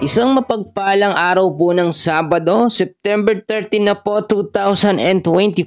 Isang mapagpalang araw po ng Sabado, September 13 na po 2025.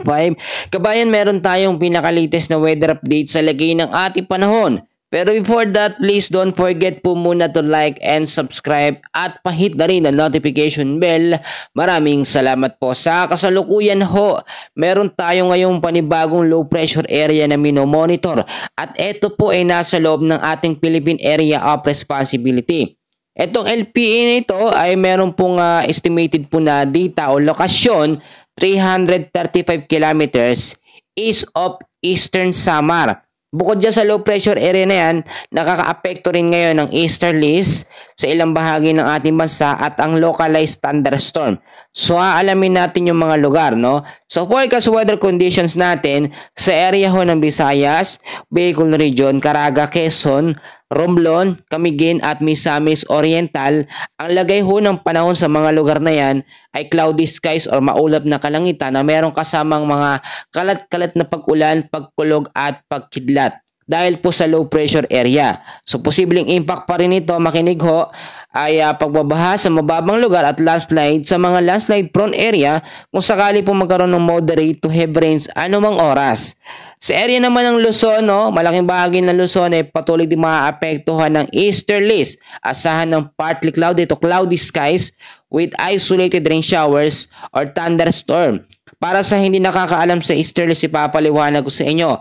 Kabayan, meron tayong pinakalites na weather update sa lagay ng ating panahon. Pero before that, please don't forget po muna to like and subscribe at pahit na rin ang notification bell. Maraming salamat po. Sa kasalukuyan ho, meron tayo ngayong panibagong low pressure area na minomonitor at ito po ay nasa loob ng ating Philippine Area of Responsibility. Itong LPA nito ay meron pong estimated po na data o lokasyon 335 kilometers east of Eastern Samar. Bukod dyan sa low pressure area na yan, nakaka-apekto rin ngayon ng easterlies sa ilang bahagi ng ating bansa at ang localized thunderstorm. So aalamin natin yung mga lugar, no? So forecast weather conditions natin sa area ho ng Visayas, Bicol Region, Caraga, Quezon, Romblon, Camiguin at Misamis Oriental. Ang lagay ho ng panahon sa mga lugar na yan ay cloudy skies or maulap na kalangitan na merong kasamang mga kalat-kalat na pag-ulan, pagkulog at pagkidlat dahil po sa low pressure area. So posibleng impact pa rin ito, makinig ho, ay pagbabaha sa mababang lugar at landslide sa mga landslide prone area kung sakali po magkaroon ng moderate to heavy rains anumang oras. Sa area naman ng Luzon, no, malaking bahagi ng Luzon ay patuloy din maaapektuhan ng easterlies. Asahan ng partly cloudy to cloudy skies with isolated rain showers or thunderstorm. Para sa hindi nakakaalam sa easterlies, ipapaliwanag ko sa inyo.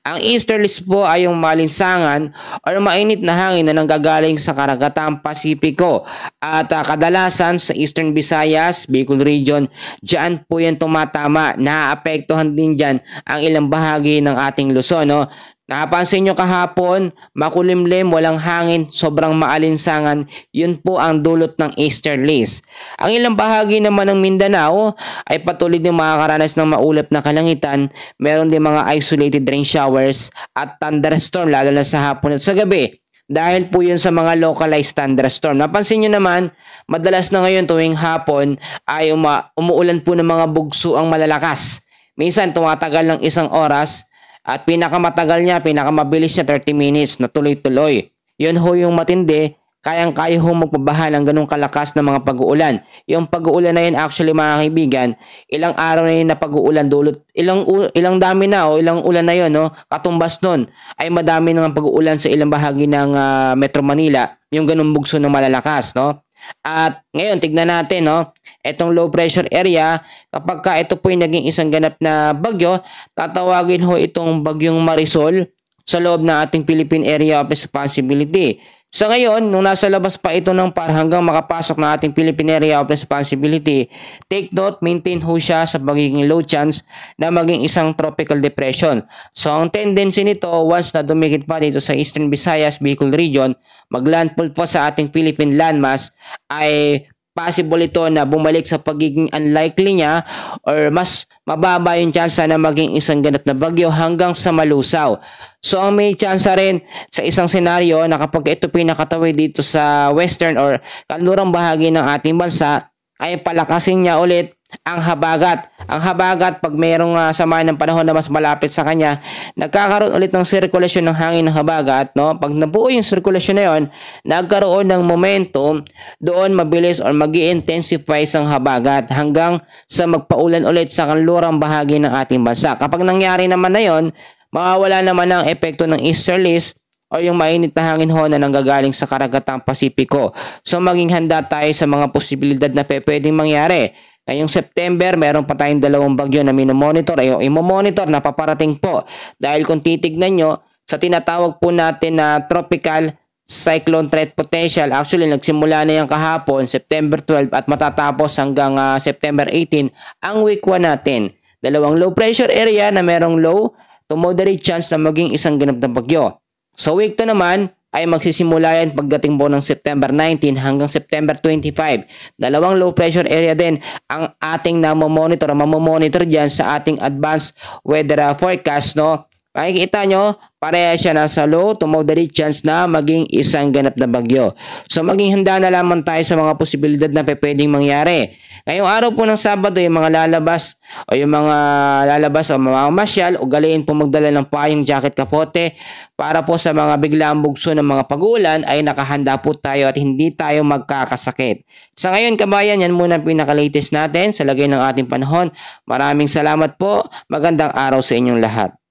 Ang easterlies po ay yung malinsangan o mainit na hangin na nanggagaling sa karagatang Pasipiko at kadalasan sa Eastern Visayas, Bicol Region, dyan po yan tumatama. Naapektuhan din dyan ang ilang bahagi ng ating Luzon, no? Napansin nyo kahapon, makulimlim, walang hangin, sobrang maalinsangan, yun po ang dulot ng easterlies. Ang ilang bahagi naman ng Mindanao ay patuloy din makakaranas ng maulap na kalangitan, meron din mga isolated rain showers at thunderstorm lalo na sa hapon at sa gabi. Dahil po yun sa mga localized thunderstorm. Napansin nyo naman, madalas na ngayon tuwing hapon ay umuulan po ng mga bugso ang malalakas. Minsan tumatagal ng isang oras, at pinakamatagal niya, pinakamabilis niya 30 minutes na tuloy-tuloy. Yun ho yung matindi, kayang-kaya ho magpabaha ng ganung kalakas na mga pag-uulan. Yung pag-uulan na yun actually mga kaibigan, ilang araw na yun na pag-uulan dulot, ilang dami na o ilang ulan na yun, no? Katumbas nun ay madami ng pag-uulan sa ilang bahagi ng Metro Manila, yung ganung bugso ng malalakas, no? At ngayon, tignan natin, no? Itong low pressure area, kapag ka ito po yung naging isang ganap na bagyo, tatawagin ho itong bagyong Marisol sa loob ng ating Philippine Area of Responsibility. Sa ngayon, nung nasa labas pa ito ng par hanggang makapasok na ating Philippine Area of Responsibility, take note, maintain ho siya sa magiging low chance na maging isang tropical depression. So, ang tendency nito, once na dumikit pa dito sa Eastern Visayas, Bicol Region, maglandfall po sa ating Philippine landmass, ay possible ito na bumalik sa pagiging unlikely niya or mas mababa yung chance na maging isang ganap na bagyo hanggang sa malusaw. So ang may chance rin sa isang senaryo na kapag ito pinakatawid dito sa western or kanlurang bahagi ng ating bansa ay palakasin niya ulit ang habagat. Ang habagat, pag mayroong sama ng panahon na mas malapit sa kanya, nagkakaroon ulit ng sirkulasyon ng hangin ng habagat, no? Pag nabuo yung sirkulasyon na yun, nagkaroon ng momentum, doon mabilis or mag-i-intensify ang habagat hanggang sa magpaulan ulit sa kanlurang bahagi ng ating bansa. Kapag nangyari naman na yun, mawawala naman ang epekto ng easterlies o yung mainit na hangin ho na nanggagaling sa karagatang Pasipiko. So maging handa tayo sa mga posibilidad na pwedeng mangyari. Ngayong September, meron pa tayong dalawang bagyo na minomonitor. Ay, imomonitor na paparating po. Dahil kung titignan nyo, sa tinatawag po natin na tropical cyclone threat potential, actually nagsimula na yan kahapon, September 12 at matatapos hanggang September 18, ang week 1 natin. Dalawang low pressure area na merong low to moderate chance na maging isang ganap na bagyo. Sa week 2 naman, ay magsisimula yan pagdating po ng September 19 hanggang September 25. Dalawang low pressure area din ang ating mamomonitor dyan sa ating advanced weather forecast, no? Makikita nyo, pareha siya nasa low to moderate chance na maging isang ganap na bagyo. So maging handa na lamang tayo sa mga posibilidad na pwedeng mangyari. Ngayong araw po ng Sabado, yung mga lalabas o mga masyal, ugaliin po magdala ng payong, jacket, kapote para po sa mga biglaang bugso ng mga pag-uulan ay nakahanda po tayo at hindi tayo magkakasakit. Sa ngayon kabayan, yan muna ang pinaka-latest natin sa lagay ng ating panahon. Maraming salamat po. Magandang araw sa inyong lahat.